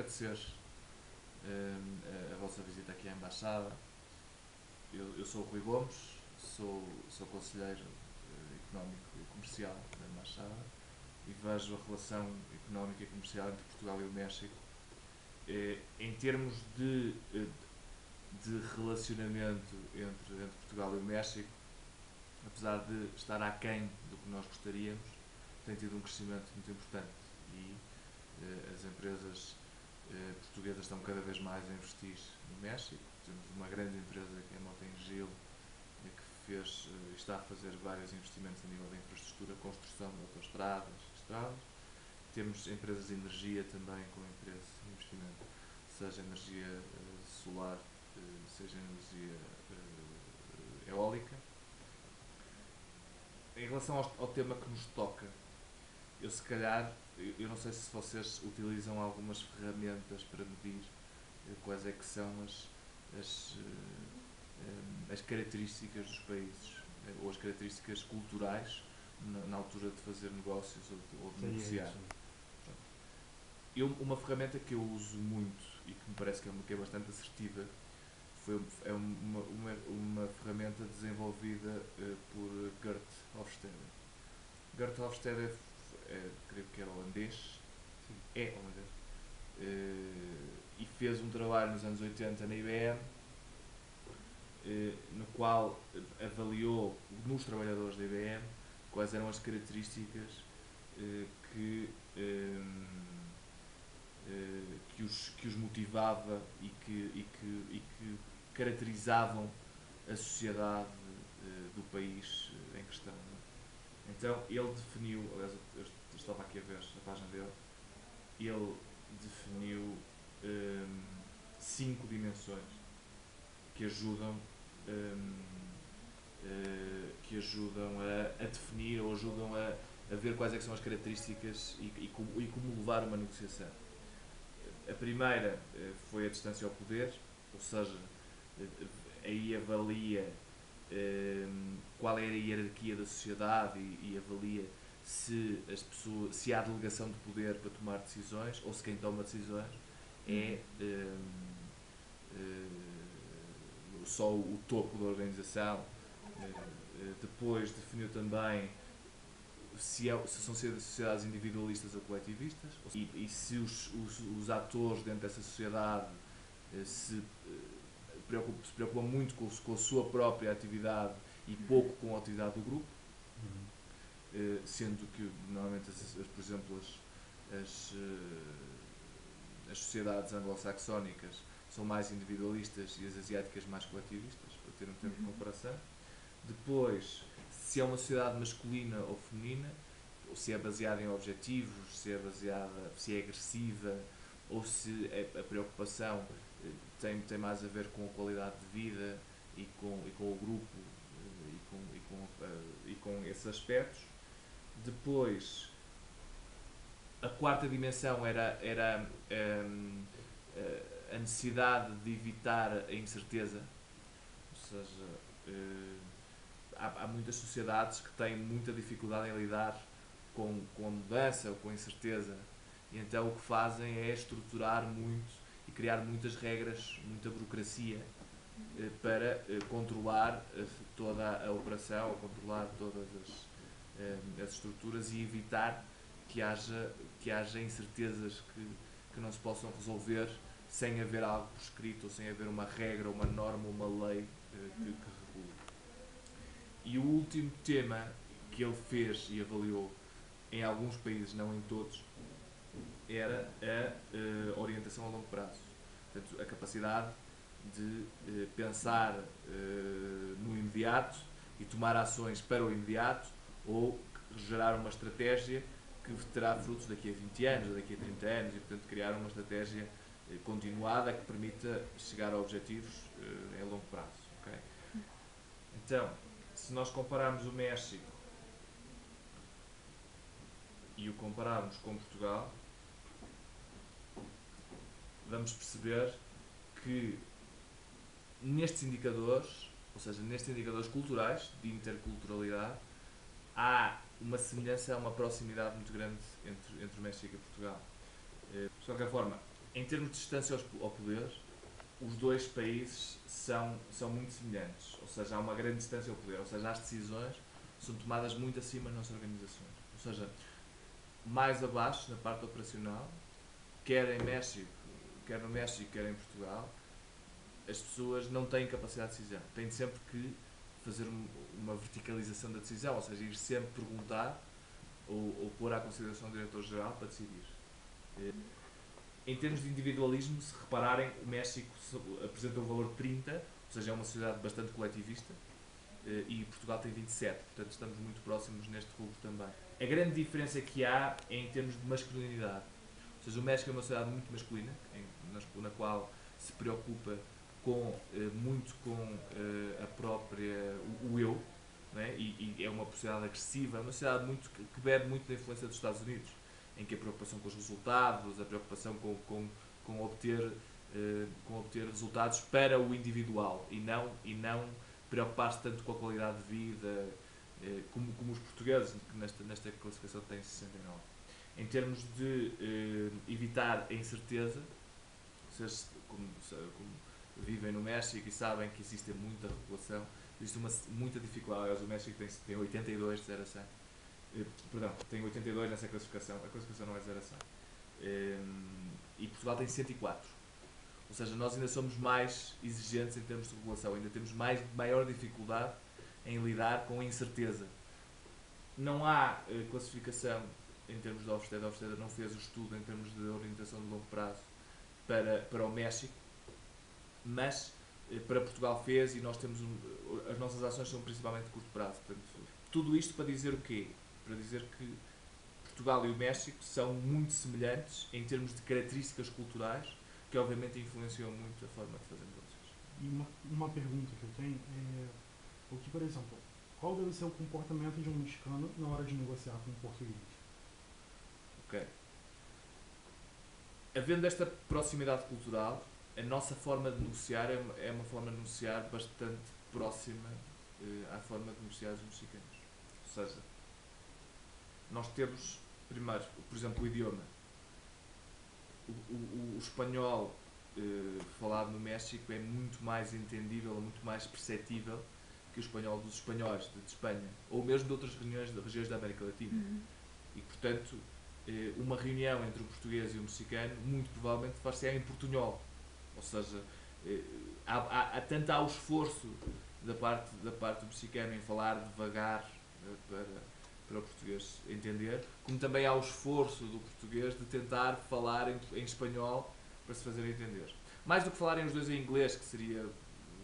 agradecer a vossa visita aqui à Embaixada. Eu sou o Rui Gomes, sou conselheiro económico e comercial da Embaixada e vejo a relação económica e comercial entre Portugal e o México em termos de relacionamento entre Portugal e o México, apesar de estar aquém do que nós gostaríamos, tem tido um crescimento muito importante e as empresas portuguesas estão cada vez mais a investir no México. Temos uma grande empresa que é a Mota-Engil, que está a fazer vários investimentos a nível da infraestrutura, construção de autoestradas, estradas. Temos empresas de energia também com interesse em investimento, seja energia solar, seja energia eólica. Em relação ao tema que nos toca, eu se calhar, eu não sei se vocês utilizam algumas ferramentas para medir quais é que são as características dos países ou as características culturais na altura de fazer negócios ou de negociar. Uma ferramenta que eu uso muito e que me parece que é bastante assertiva é uma ferramenta desenvolvida por Gert Hofstede. Gert Hofstede creio que era holandês, Sim. é holandês, e fez um trabalho nos anos 80 na IBM, no qual avaliou nos trabalhadores da IBM quais eram as características que os motivava e que caracterizavam a sociedade do país em questão. Então ele definiu, aliás eu estava aqui a ver a página dele, ele definiu 5 dimensões que ajudam a definir ou ajudam a ver quais é que são as características e como levar uma negociação. A primeira foi a distância ao poder, ou seja, aí avalia qual é a hierarquia da sociedade e avalia se há delegação de poder para tomar decisões ou se quem toma decisões é só o topo da organização. Depois definiu também se são sociedades individualistas ou coletivistas e se os atores dentro dessa sociedade se preocupam muito com a sua própria atividade e pouco com a atividade do grupo, sendo que normalmente, por exemplo, as sociedades anglo-saxónicas são mais individualistas e as asiáticas mais coletivistas, para ter um termo de comparação. Depois, se é uma sociedade masculina ou feminina, ou se é baseada em objetivos, se é agressiva, ou se a preocupação tem mais a ver com a qualidade de vida e com o grupo e com esses aspectos. Depois, a quarta dimensão era a necessidade de evitar a incerteza, ou seja, há muitas sociedades que têm muita dificuldade em lidar com a mudança ou com a incerteza, e então o que fazem é estruturar muito e criar muitas regras, muita burocracia para controlar toda a operação, ou controlar todas as estruturas e evitar que haja incertezas que não se possam resolver sem haver algo por escrito, ou sem haver uma regra, uma norma, uma lei que regule. E o último tema que ele fez e avaliou em alguns países, não em todos, era a orientação a longo prazo. Portanto, a capacidade de pensar no imediato e tomar ações para o imediato ou gerar uma estratégia que terá frutos daqui a 20 anos ou daqui a 30 anos e, portanto, criar uma estratégia continuada que permita chegar a objetivos em longo prazo. Okay? Então, se nós compararmos o México e o compararmos com Portugal, vamos perceber que nestes indicadores, ou seja, nestes indicadores culturais, de interculturalidade, há uma semelhança, uma proximidade muito grande entre o México e Portugal. De qualquer forma, Em termos de distância ao poder, os dois países são muito semelhantes, ou seja, há uma grande distância ao poder, ou seja, as decisões são tomadas muito acima das nossas organizações. Ou seja, mais abaixo, na parte operacional, quer em México, quer no México, quer em Portugal, as pessoas não têm capacidade de decisão. Têm sempre que fazer uma verticalização da decisão, ou seja, ir sempre perguntar ou pôr à consideração do diretor-geral para decidir. Em termos de individualismo, se repararem, o México apresenta um valor de 30, ou seja, é uma sociedade bastante coletivista, e Portugal tem 27, portanto estamos muito próximos neste rubro também. A grande diferença que há é em termos de masculinidade. Ou seja, o México é uma sociedade muito masculina, na qual se preocupa muito com a própria, o eu, né? E é uma sociedade agressiva, é uma sociedade que bebe muito da influência dos Estados Unidos, em que a preocupação com os resultados, a preocupação com obter resultados para o individual e não preocupar-se tanto com a qualidade de vida como os portugueses, que nesta classificação têm 69. Em termos de evitar a incerteza, vocês, como vivem no México e sabem que existe muita regulação, existe muita dificuldade. Aliás, o México tem 82 de 0 a 100. Perdão, tem 82 nessa classificação. A classificação não é 0 a 100. E Portugal tem 104. Ou seja, nós ainda somos mais exigentes em termos de regulação, ainda temos maior dificuldade em lidar com a incerteza. Não há classificação em termos de Hofstede. Hofstede não fez o estudo em termos de orientação de longo prazo para o México, mas para Portugal fez, e nós temos as nossas ações são principalmente de curto prazo. Portanto, tudo isto para dizer o quê? Para dizer que Portugal e o México são muito semelhantes em termos de características culturais que obviamente influenciam muito a forma de fazer negócios. E uma pergunta que eu tenho é o que, por exemplo, qual deve ser o comportamento de um mexicano na hora de negociar com um português? Ok. Havendo esta proximidade cultural, a nossa forma de negociar é uma forma de negociar bastante próxima à forma de negociar os mexicanos. Ou seja, nós temos, primeiro, por exemplo, o idioma. O espanhol falado no México é muito mais entendível, muito mais perceptível que o espanhol dos espanhóis de Espanha, ou mesmo de outras regiões da América Latina. E, portanto, uma reunião entre o português e o mexicano, muito provavelmente far-se em portunhol. Ou seja, tanto há o esforço da parte do mexicano em falar devagar para o português entender, como também há o esforço do português de tentar falar em espanhol para se fazer entender. Mais do que falarem os dois em inglês, que seria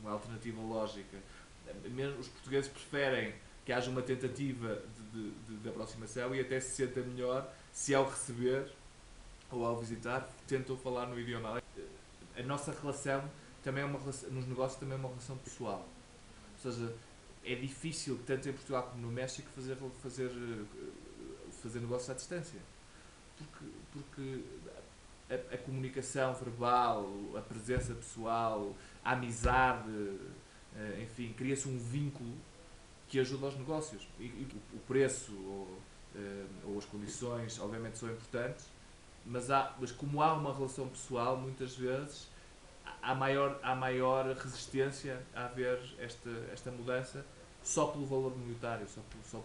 uma alternativa lógica, mesmo os portugueses preferem que haja uma tentativa de aproximação e até se senta melhor se ao receber ou ao visitar tentam falar no idioma. A nossa relação também é uma relação, nos negócios também é uma relação pessoal. Ou seja, é difícil, tanto em Portugal como no México, fazer negócios à distância. Porque a comunicação verbal, a presença pessoal, a amizade, enfim, cria-se um vínculo que ajuda aos negócios. E o preço ou as condições, obviamente, são importantes, mas como há uma relação pessoal, muitas vezes há maior resistência a haver esta mudança só pelo valor monetário, só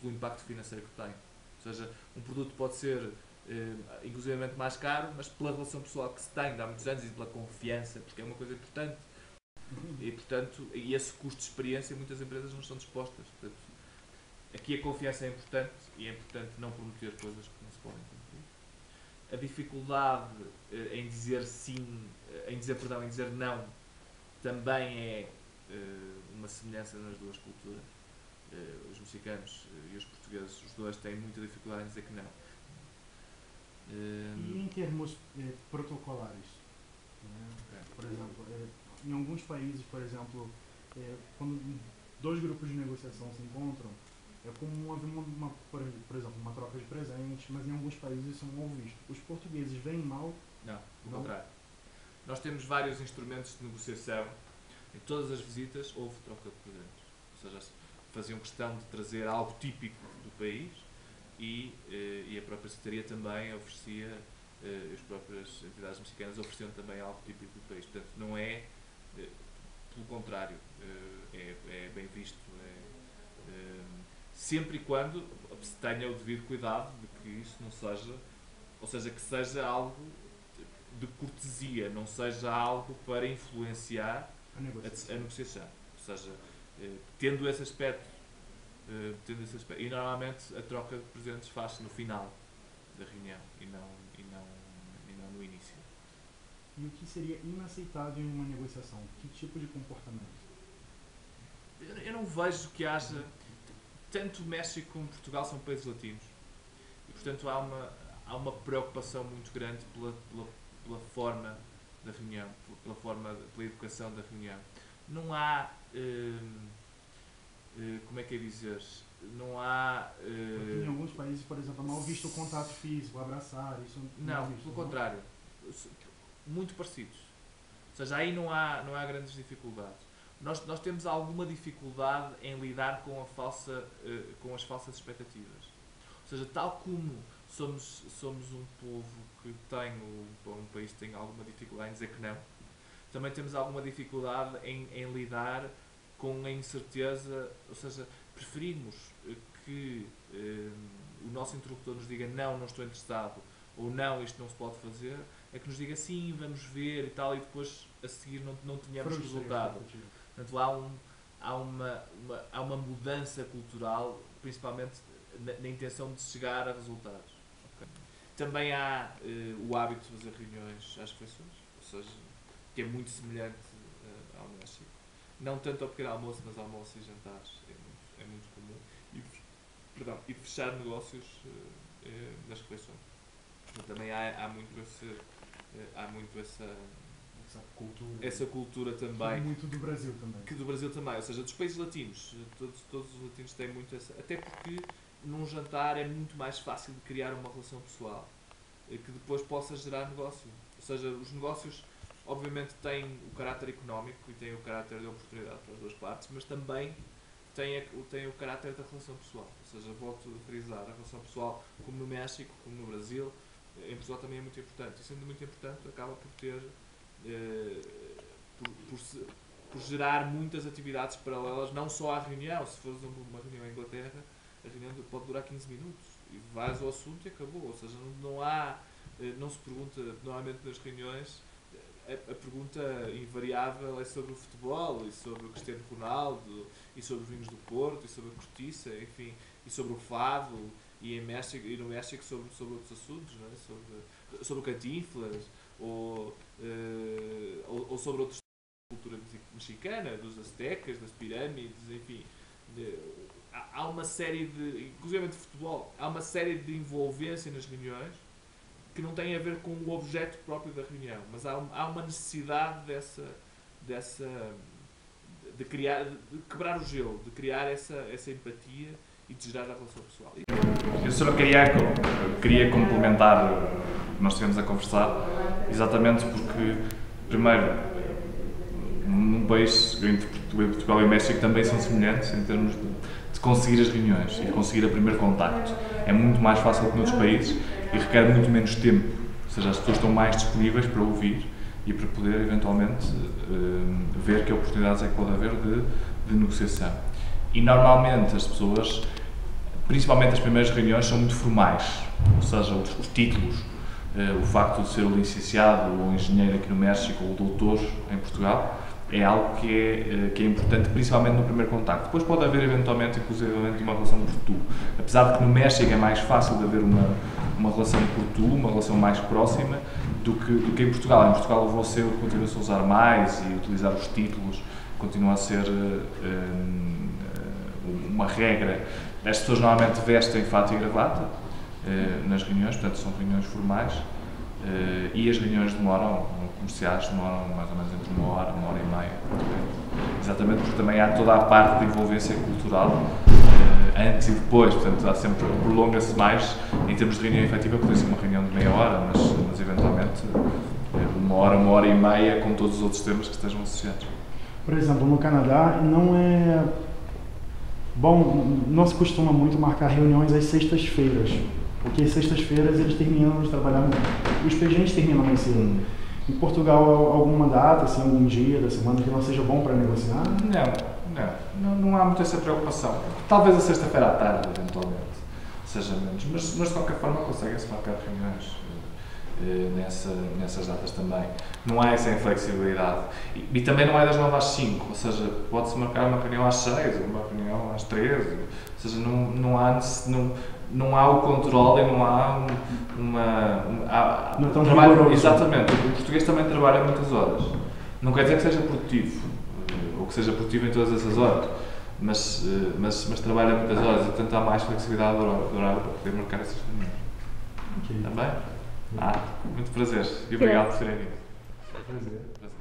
pelo impacto financeiro que tem. Ou seja, um produto pode ser inclusivamente mais caro, mas pela relação pessoal que se tem de há muitos anos e pela confiança, porque é uma coisa importante. E, portanto, esse custo de experiência muitas empresas não estão dispostas. Portanto, aqui a confiança é importante e é importante não prometer coisas que não se podem cumprir. A dificuldade em dizer sim, em dizer não, também é uma semelhança nas duas culturas. Os mexicanos e os portugueses, os dois têm muita dificuldade em dizer que não. E em termos protocolares, né? Por exemplo, em alguns países, por exemplo, quando dois grupos de negociação se encontram, é comum haver por exemplo, uma troca de presentes, mas em alguns países isso é mal visto. Os portugueses veem mal? Não, pelo contrário. Nós temos vários instrumentos de negociação. Em todas as visitas houve troca de presentes. Ou seja, faziam questão de trazer algo típico do país e a própria secretaria também oferecia as próprias entidades mexicanas ofereciam também algo típico do país. Portanto, não é, pelo contrário, é bem visto, sempre e quando se tenha o devido cuidado de que isso não seja, ou seja, que seja algo de cortesia, não seja algo para influenciar a negociação. Ou seja, tendo esse aspecto, e normalmente a troca de presentes faz-se no final da reunião e não no início. E o que seria inaceitável em uma negociação? Que tipo de comportamento? Eu não vejo que haja... Tanto o México como Portugal são países latinos e, portanto, há uma preocupação muito grande pela forma da reunião, pela educação da reunião. Não há... como é que é dizer? Não há... Porque em alguns países, por exemplo, é mal visto o contato físico, abraçar, isso não, visto, pelo contrário. Muito parecidos. Ou seja, aí não há grandes dificuldades. Nós temos alguma dificuldade em lidar com as falsas expectativas. Ou seja, tal como somos um povo que tem, um país que tem alguma dificuldade em dizer que não, também temos alguma dificuldade em lidar com a incerteza, ou seja, preferimos que o nosso interlocutor nos diga não estou interessado, ou não, isto não se pode fazer, é que nos diga sim, vamos ver e tal, e depois a seguir não tenhamos resultado. Portanto, há uma mudança cultural, principalmente na intenção de chegar a resultados. Okay. Também há o hábito de fazer reuniões às refeições, ou seja, que é muito semelhante ao México. Não tanto ao pequeno almoço, mas almoço e jantares é muito comum. E fechar negócios nas refeições. Também há muito essa cultura também. Muito do Brasil também. Que do Brasil também, ou seja, dos países latinos. Todos os latinos têm muito essa... Até porque num jantar é muito mais fácil de criar uma relação pessoal que depois possa gerar negócio. Ou seja, os negócios obviamente têm o caráter económico e têm o caráter de oportunidade para as duas partes, mas também têm o caráter da relação pessoal. Ou seja, volto a frisar, a relação pessoal, como no México, como no Brasil, em Portugal também é muito importante. E sendo muito importante, acaba por ter... por gerar muitas atividades paralelas, não só à reunião. Se for, por exemplo, uma reunião em Inglaterra, a reunião pode durar 15 minutos e vais ao assunto e acabou. Ou seja, não se pergunta, normalmente nas reuniões, a pergunta invariável é sobre o futebol e sobre o Cristiano Ronaldo e sobre os vinhos do Porto e sobre a cortiça, enfim, e sobre o fado e no México sobre outros assuntos, não é? sobre o Cantinflas ou sobre outros da cultura mexicana, dos aztecas, das pirâmides, enfim. Há uma série inclusive de futebol, há uma série de envolvência nas reuniões que não tem a ver com o objeto próprio da reunião, mas há uma necessidade de quebrar o gelo, de criar essa empatia e de gerar a relação pessoal. Eu só queria complementar o que nós estivemos a conversar, exatamente porque, primeiro, num país, Portugal e o México também são semelhantes em termos de conseguir as reuniões e de conseguir o primeiro contacto. É muito mais fácil que noutros países e requer muito menos tempo, ou seja, as pessoas estão mais disponíveis para ouvir e para poder, eventualmente, ver que oportunidades é que pode haver de negociação. E, normalmente, as pessoas, principalmente as primeiras reuniões, são muito formais, ou seja, os títulos, o facto de ser o licenciado ou engenheiro aqui no México ou o doutor em Portugal, é algo que é importante, principalmente no primeiro contacto. Depois pode haver, eventualmente, inclusivamente, uma relação por tu. Apesar de que no México é mais fácil de haver uma relação por tu, uma relação mais próxima, do que em Portugal. Em Portugal você continua-se a usar mais e utilizar os títulos continua a ser uma regra. As pessoas normalmente vestem fato e gravata nas reuniões, portanto são reuniões formais, e as reuniões comerciais demoram mais ou menos entre uma hora e meia. Exatamente porque também há toda a parte de envolvência cultural antes e depois, portanto prolonga-se mais em termos de reunião efetiva, pode ser uma reunião de meia hora, mas eventualmente uma hora e meia com todos os outros temas que estejam associados. Por exemplo, no Canadá não se costuma muito marcar reuniões às sextas-feiras. Porque sextas-feiras eles terminam de trabalhar, os expedientes terminam mais cedo. Em Portugal, alguma data, assim, algum dia da semana que não seja bom para negociar? Não há muita essa preocupação. Talvez a sexta-feira à tarde, eventualmente, seja menos. Mas de qualquer forma conseguem-se marcar reuniões nessas datas também. Não há essa inflexibilidade. E também não é das 9 às 5, ou seja, pode-se marcar uma reunião às 6, ou uma reunião às 13, ou seja, não há o controle e não há não é tão trabalho. rigoroso. Exatamente. O português também trabalha muitas horas. Não quer dizer que seja produtivo, ou que seja produtivo em todas essas horas, mas trabalha muitas horas e, portanto, há mais flexibilidade do horário para poder marcar essas reuniões. Okay. Está bem? Muito prazer e obrigado por terem vindo. Prazer. Prazer.